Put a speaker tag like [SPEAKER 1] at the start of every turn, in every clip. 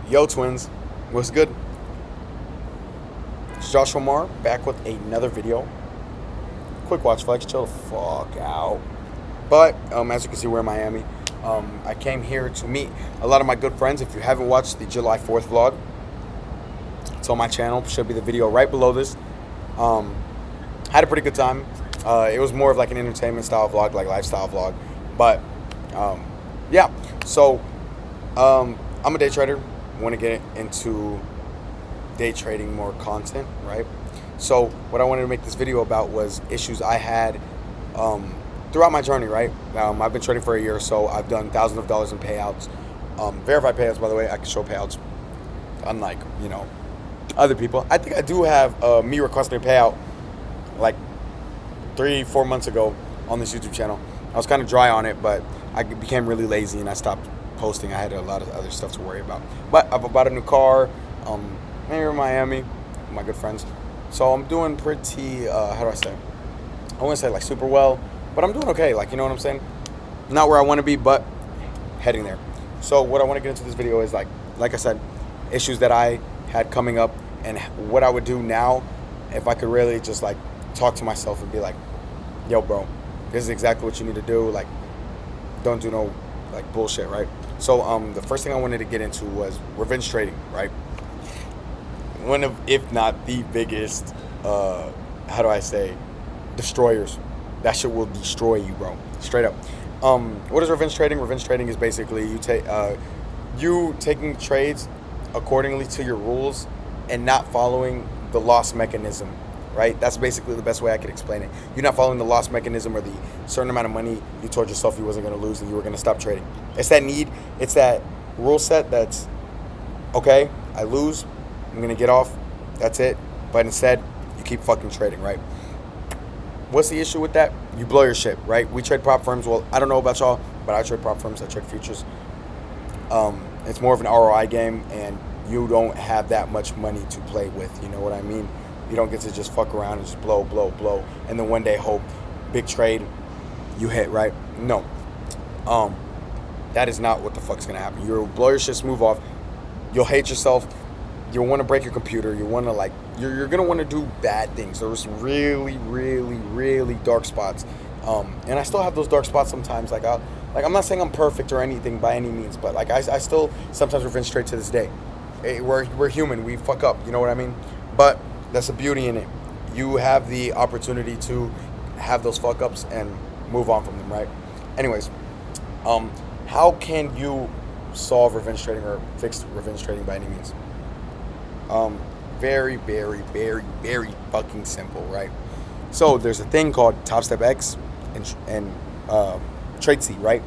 [SPEAKER 1] Yo, twins, what's good? It's Joshua Mar back with another video. Quick watch flex, chill the fuck out. But as you can see, we're in Miami. I came here to meet a lot of my good friends. If you haven't watched the July 4th vlog, it's on my channel. Should be the video right below this. Had a pretty good time. It was more of like an entertainment style vlog, like lifestyle vlog. But yeah, so I'm a day trader. Want to get into day trading more content, right? So what I wanted to make this video about was issues I had throughout my journey, right? I've been trading for a year or so. I've done thousands of dollars in payouts, verified payouts, by the way. I can show payouts, unlike other people. I think I do have me requesting a payout like 3-4 months ago on this YouTube channel. I was kind of dry on it, but I became really lazy and I stopped posting. I had a lot of other stuff to worry about. But I've bought a new car. Here in Miami with my good friends. So I'm doing pretty, how do I say? I wouldn't say like super well, but I'm doing okay. Like, you know what I'm saying? Not where I want to be, but heading there. So what I want to get into this video is like I said, issues that I had coming up and what I would do now if I could really just like talk to myself and be like, yo, bro, this is exactly what you need to do. Like, don't do no like bullshit, right? So the first thing I wanted to get into was revenge trading, right? One of, if not the biggest, how do I say, destroyers. That shit will destroy you, bro. Straight up. What is revenge trading? Revenge trading is basically you taking trades accordingly to your rules and not following the loss mechanism, right? That's basically the best way I could explain it. You're not following the loss mechanism or the certain amount of money you told yourself you wasn't going to lose and you were going to stop trading. It's that need. It's that rule set that's, okay, I lose. I'm going to get off. That's it. But instead, you keep fucking trading, right? What's the issue with that? You blow your shit, right? We trade prop firms. Well, I don't know about y'all, but I trade prop firms. I trade futures. It's more of an ROI game, and you don't have that much money to play with. You know what I mean? You don't get to just fuck around and just blow, and then one day hope, big trade, you hit, right? No. That is not what the fuck's going to happen. You'll blow your shit smooth off. You'll hate yourself. You'll want to break your computer. You want to like, you're going to want to do bad things. There was really dark spots. And I still have those dark spots sometimes. Like I'm not saying I'm perfect or anything by any means, but like I still sometimes revenge trade to this day. We're human. We fuck up. You know what I mean? But that's the beauty in it. You have the opportunity to have those fuck ups and move on from them, right? Anyways, how can you solve revenge trading or fix revenge trading by any means? Very fucking simple, right? So there's a thing called Top Step X and Trade C, right?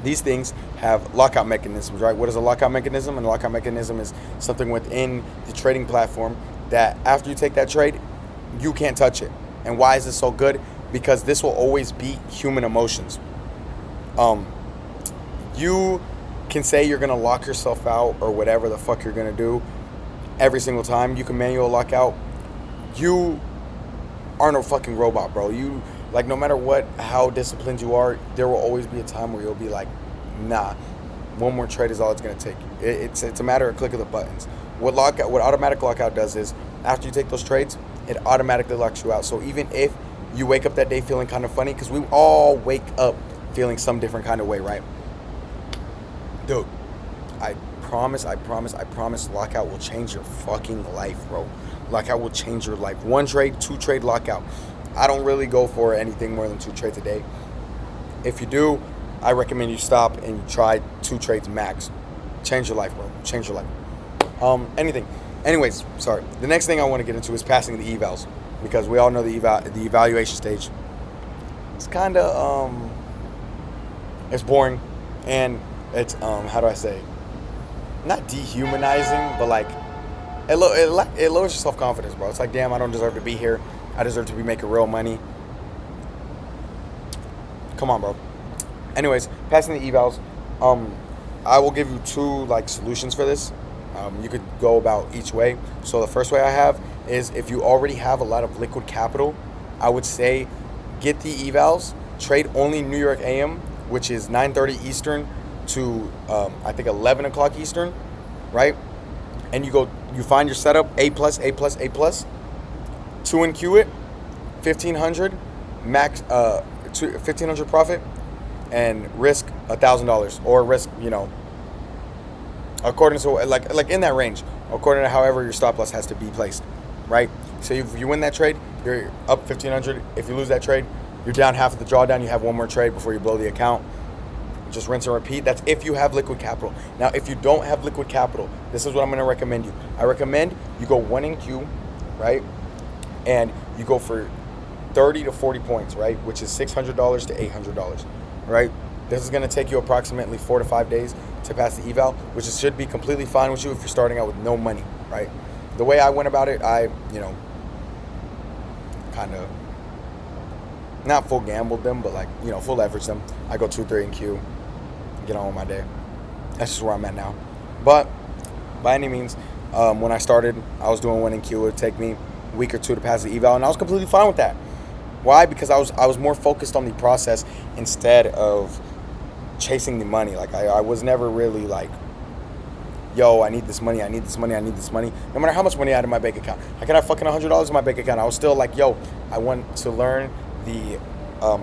[SPEAKER 1] These things have lockout mechanisms, right? What is a lockout mechanism? And a lockout mechanism is something within the trading platform that after you take that trade, you can't touch it. And why is this so good? Because this will always beat human emotions. You can say you're gonna lock yourself out or whatever the fuck you're gonna do every single time. You can manual lock out. You are no fucking robot, bro. You, like, no matter what, how disciplined you are, there will always be a time where you'll be like, nah, one more trade is all it's gonna take. It's a matter of click of the buttons. What automatic lockout does is after you take those trades, it automatically locks you out. So even if you wake up that day feeling kind of funny, because we all wake up feeling some different kind of way, right? Dude, I promise, lockout will change your fucking life, bro. Lockout will change your life. 1 trade, 2 trade lockout. I don't really go for anything more than 2 trades a day. If you do, I recommend you stop and you try 2 trades max. Change your life, bro. Change your life. Anyways, sorry. The next thing I want to get into is passing the evals, because we all know the evaluation stage. It's kind of it's boring, and it's how do I say? Not dehumanizing, but like it lowers your self-confidence, bro. It's like, damn, I don't deserve to be here. I deserve to be making real money. Come on, bro. Anyways, passing the evals. I will give you 2 like solutions for this. You could go about each way. So the first way I have is if you already have a lot of liquid capital, I would say get the evals, trade only New York AM, which is 9:30 Eastern to I think 11 o'clock Eastern. right? And you find your setup A plus, A plus, A plus, 2NQ it, 1,500 max, 1,500 profit, and risk $1,000, or risk, according to like in that range, according to however your stop loss has to be placed, right? So if you win that trade, you're up 1,500. If you lose that trade, you're down half of the drawdown. You have one more trade before you blow the account. Just rinse and repeat. That's if you have liquid capital. Now, if you don't have liquid capital, this is what I'm going to recommend you. I recommend you go 1NQ, right? And you go for 30 to 40 points, right? Which is $600 to $800, right? This is going to take you approximately 4 to 5 days to pass the eval, which should be completely fine with you if you're starting out with no money, right? The way I went about it, I, kind of not full gambled them, but full leverage them. I go 2, 3 and Q, get on with my day. That's just where I'm at now. But by any means, when I started, I was doing 1 and Q. It would take me a week or two to pass the eval, and I was completely fine with that. Why? Because I was more focused on the process instead of chasing the money. Like I was never really like, yo, I need this money, I need this money, I need this money. No matter how much money I had in my bank account. I could have fucking $100 in my bank account. I was still like, yo, I want to learn the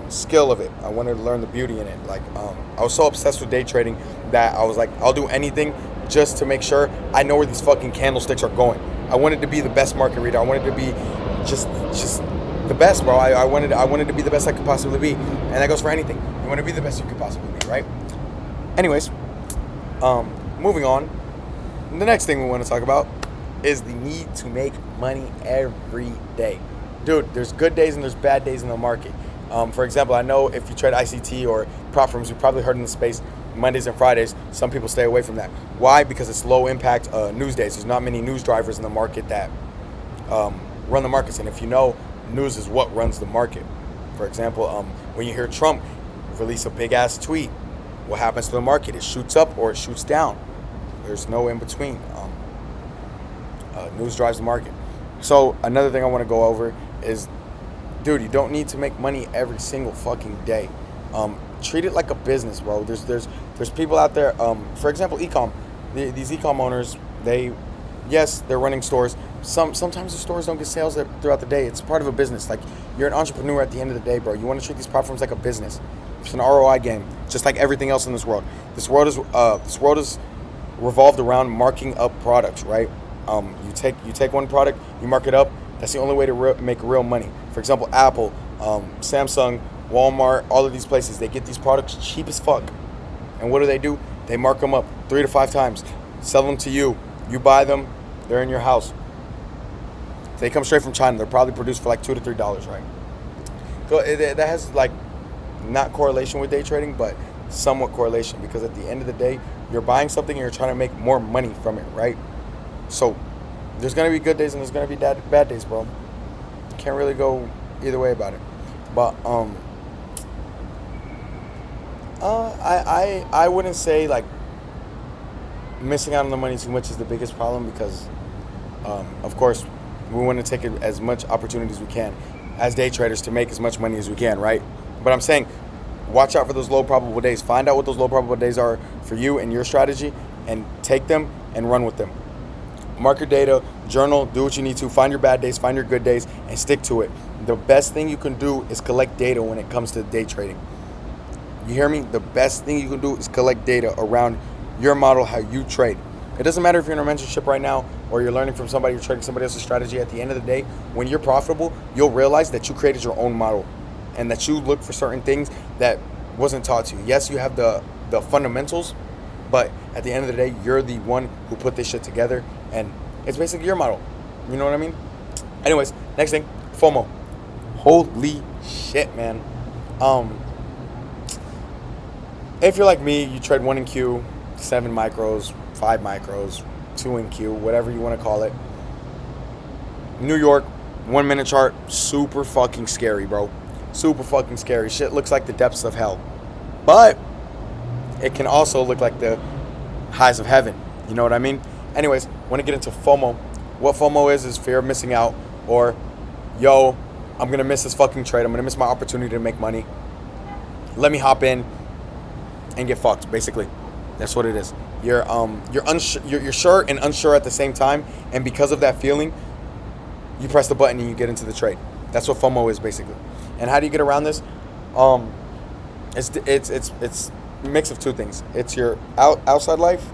[SPEAKER 1] skill of it. I wanted to learn the beauty in it. I was so obsessed with day trading that I was like, I'll do anything just to make sure I know where these fucking candlesticks are going. I wanted to be the best market reader. I wanted to be just the best, bro. I wanted to be the best I could possibly be. And that goes for anything. You want to be the best you could possibly be, right? Anyways, moving on. The next thing we want to talk about is the need to make money every day. Dude, there's good days and there's bad days in the market. For example, I know if you trade ICT or prop firms, you've probably heard in the space, Mondays and Fridays, some people stay away from that. Why? Because it's low impact news days. There's not many news drivers in the market that run the markets. And if you know, news is what runs the market. For example, when you hear Trump release a big ass tweet, what happens to the market? It shoots up or it shoots down. There's no in between. News drives the market. So another thing I want to go over is, dude, you don't need to make money every single fucking day. Treat it like a business, bro. There's people out there. For example, e-com. These e-com owners, they're running stores. Sometimes the stores don't get sales throughout the day. It's part of a business. Like, you're an entrepreneur at the end of the day, bro. You want to treat these platforms like a business. It's an ROI game, just like everything else in this world. This world is revolved around marking up products, right? You take one product, you mark it up. That's the only way to make real money. For example, Apple, Samsung, Walmart, all of these places, they get these products cheap as fuck. And what do? They mark them up 3 to 5 times, sell them to you. You buy them, they're in your house. They come straight from China. They're probably produced for like $2 to $3, right? So that has like not correlation with day trading, but somewhat correlation, because at the end of the day, you're buying something and you're trying to make more money from it, right? So there's going to be good days and there's going to be bad days, bro. Can't really go either way about it. But I wouldn't say like missing out on the money too much is the biggest problem, because of course we want to take as much opportunity as we can as day traders to make as much money as we can, right? But I'm saying, watch out for those low probable days. Find out what those low probable days are for you and your strategy, and take them and run with them. Mark your data, journal, do what you need to. Find your bad days, find your good days, and stick to it. The best thing you can do is collect data when it comes to day trading. You hear me? The best thing you can do is collect data around your model, how you trade. It doesn't matter if you're in a mentorship right now or you're learning from somebody, you're trading somebody else's strategy. At the end of the day, when you're profitable, you'll realize that you created your own model and that you look for certain things that wasn't taught to you. Yes, you have the fundamentals, but at the end of the day, you're the one who put this shit together, and it's basically your model. You know what I mean? Anyways, next thing, FOMO. Holy shit, man. If you're like me, you trade 1 in Q, 7 micros, 5 micros, 2 in Q, whatever you want to call it. New York, 1 minute chart, super fucking scary, bro. Super fucking scary. Shit looks like the depths of hell. But it can also look like the highs of heaven. You know what I mean? Anyways, want to get into FOMO. What FOMO is fear of missing out, or, yo, I'm going to miss this fucking trade. I'm going to miss my opportunity to make money. Let me hop in and get fucked, basically. That's what it is. you're sure and unsure at the same time, and because of that feeling, you press the button and you get into the trade. That's what FOMO is basically. And how do you get around this? Um, it's a mix of two things. It's your outside life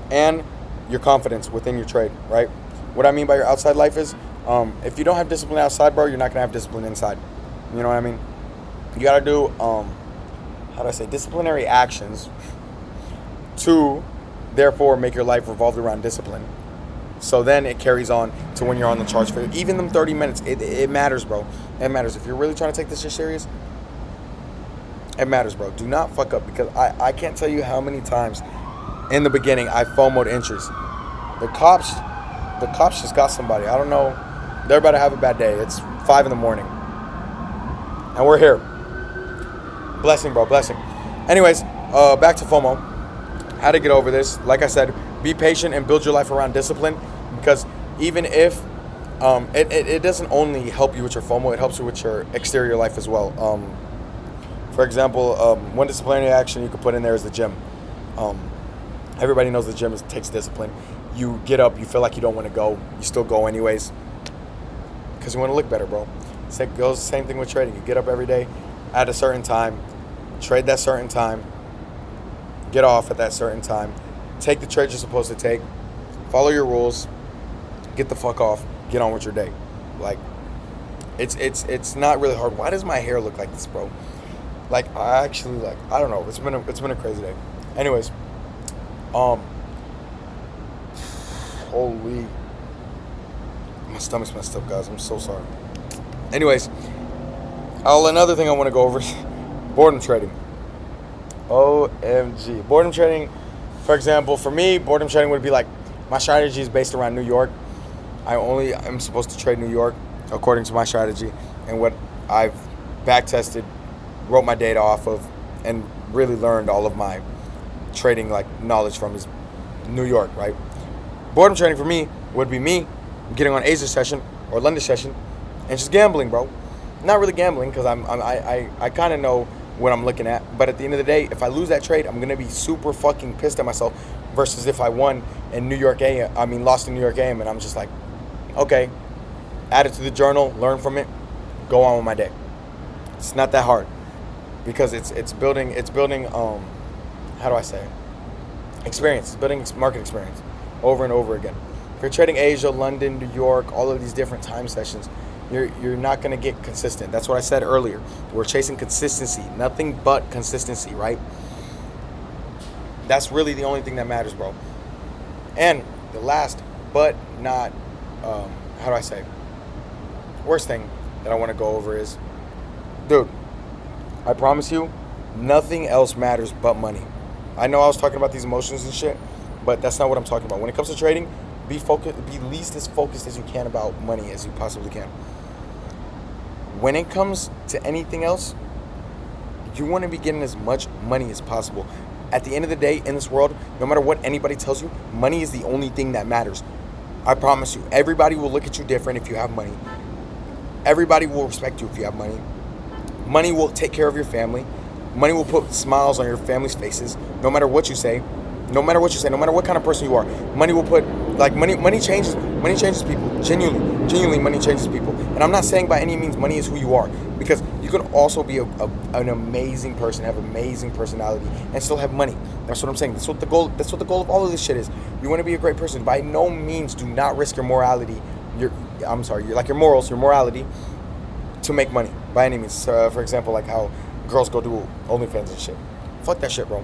[SPEAKER 1] and your confidence within your trade, right? What I mean by your outside life is, if you don't have discipline outside, bro, you're not gonna have discipline inside. You know what I mean? You gotta do, how do I say, disciplinary actions to, therefore, make your life revolve around discipline. So then it carries on to when you're on the charts for even them 30 minutes. It matters, bro. It matters. If you're really trying to take this shit serious, it matters, bro. Do not fuck up, because I can't tell you how many times in the beginning I FOMO'd entries. The cops just got somebody. I don't know. They're about to have a bad day. It's 5 in the morning. And we're here. Blessing, bro. Blessing. Anyways, back to FOMO. How to get over this. Like I said, be patient and build your life around discipline, because even if it doesn't only help you with your FOMO, it helps you with your exterior life as well. For example, one disciplinary action you could put in there is the gym. Everybody knows the gym takes discipline. You get up, you feel like you don't want to go, you still go anyways, because you want to look better, bro. It goes the same thing with trading. You get up every day at a certain time, trade that certain time, get off at that certain time, take the trades you're supposed to take, follow your rules, get the fuck off, get on with your day. Like, it's not really hard. Why does my hair look like this, bro? Like, I don't know. It's been a crazy day. Anyways, holy, my stomach's messed up, guys. I'm so sorry. Anyways, another thing I want to go over is boredom trading. OMG. Boredom trading, for example, for me, boredom trading would be like, my strategy is based around New York. I only am supposed to trade New York according to my strategy and what I've back tested, wrote my data off of, and really learned all of my trading like knowledge from is New York, right? Boredom trading for me would be me getting on Asia session or London session and just gambling, bro. Not really gambling, because I kind of know what I'm looking at, but at the end of the day, if I lose that trade, I'm gonna be super fucking pissed at myself. Versus if I won in New York AM, lost in New York AM, and I'm just like, okay, add it to the journal, learn from it, go on with my day. It's not that hard, because it's building how do I say it? Experience. It's building market experience over and over again. If you're trading Asia, London, New York, all of these different time sessions, you're not going to get consistent. That's what I said earlier. We're chasing consistency, nothing but consistency, right? That's really the only thing that matters, bro. And the last but not, how do I say, worst thing that I want to go over is, dude, I promise you, nothing else matters but money. I know I was talking about these emotions and shit, but that's not what I'm talking about. When it comes to trading, be least as focused as you can about money as you possibly can. When it comes to anything else, you want to be getting as much money as possible. At the end of the day, in this world, no matter what anybody tells you, money is the only thing that matters. I promise you, everybody will look at you different if you have money. Everybody will respect you if you have money. Money will take care of your family. Money will put smiles on your family's faces, no matter what you say. No matter what kind of person you are. Money will put, like, money changes people. Genuinely, money changes people. And I'm not saying by any means money is who you are, because you can also be an amazing person, have amazing personality, and still have money. That's what I'm saying. That's what the goal of all of this shit is. You want to be a great person. By no means do not risk your morality, your morals, your morality, to make money, by any means. For example, like how girls go do OnlyFans and shit. Fuck that shit, bro.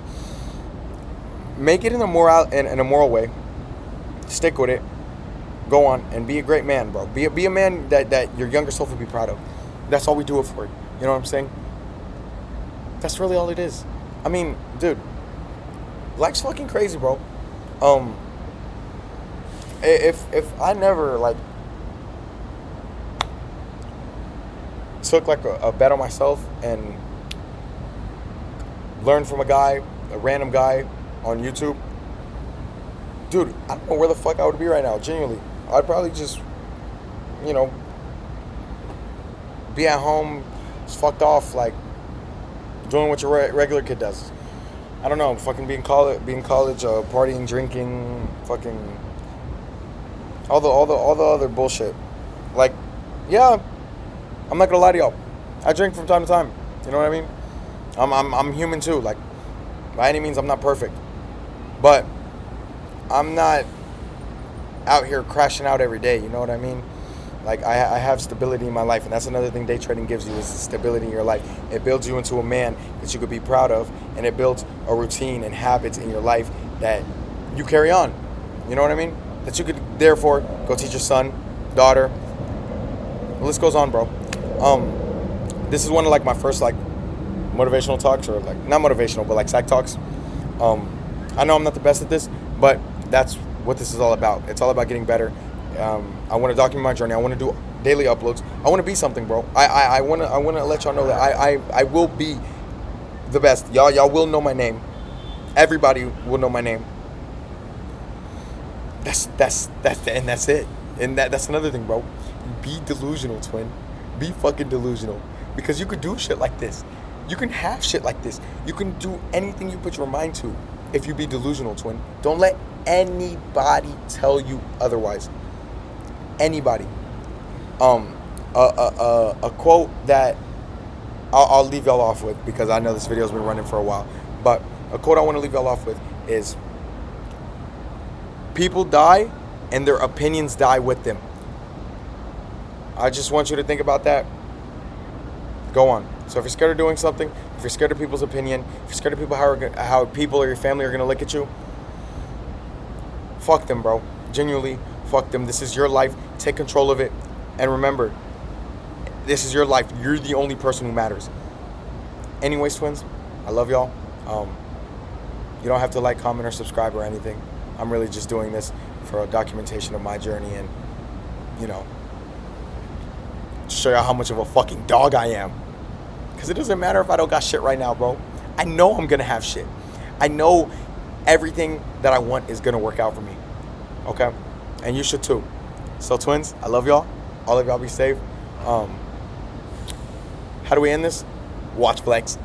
[SPEAKER 1] Make it in a moral way. Stick with it. Go on and be a great man, bro. Be a man that your younger self would be proud of. That's all we do it for. You know what I'm saying? That's really all it is. I mean, dude, life's fucking crazy, bro. If I never like took like a bet on myself and learned from a random guy on YouTube, dude, I don't know where the fuck I would be right now. Genuinely, I'd probably just, be at home, just fucked off, like doing what your regular kid does. I don't know, fucking being college, partying, drinking, fucking all the other bullshit. Like, yeah, I'm not gonna lie to y'all. I drink from time to time. You know what I mean? I'm human too. Like, by any means, I'm not perfect, but I'm not out here crashing out every day. You know what I mean? Like, I have stability in my life, and that's another thing day trading gives you is stability in your life. It builds you into a man that you could be proud of, and it builds a routine and habits in your life that you carry on. You know what I mean? That you could therefore go teach your son, daughter. The list goes on, bro. This is one of like my first like motivational talks, or like not motivational, but like psych talks. I know I'm not the best at this, but that's what this is all about. It's all about getting better. I want to document my journey. I want to do daily uploads. I want to be something, bro. I want to let y'all know that I will be the best. Y'all will know my name. Everybody will know my name. That's it. And that's another thing, bro. Be delusional, twin. Be fucking delusional, because you could do shit like this. You can have shit like this. You can do anything you put your mind to if you be delusional, twin. Don't let anybody tell you otherwise. Anybody. A quote that I'll leave y'all off with, because I know this video's been running for a while, but a quote I want to leave y'all off with is, people die and their opinions die with them. I just want you to think about that. Go on. So if you're scared of doing something, if you're scared of people's opinion, if you're scared of people how people or your family are going to look at you, fuck them, bro. Genuinely, fuck them. This is your life. Take control of it. And remember, this is your life. You're the only person who matters. Anyways, twins, I love y'all. You don't have to like, comment, or subscribe or anything. I'm really just doing this for a documentation of my journey and, you know, show y'all how much of a fucking dog I am. Because it doesn't matter if I don't got shit right now, bro. I know I'm going to have shit. I know everything that I want is going to work out for me. Okay? And you should too. So, twins, I love y'all. All of y'all be safe. How do we end this? Watch flex.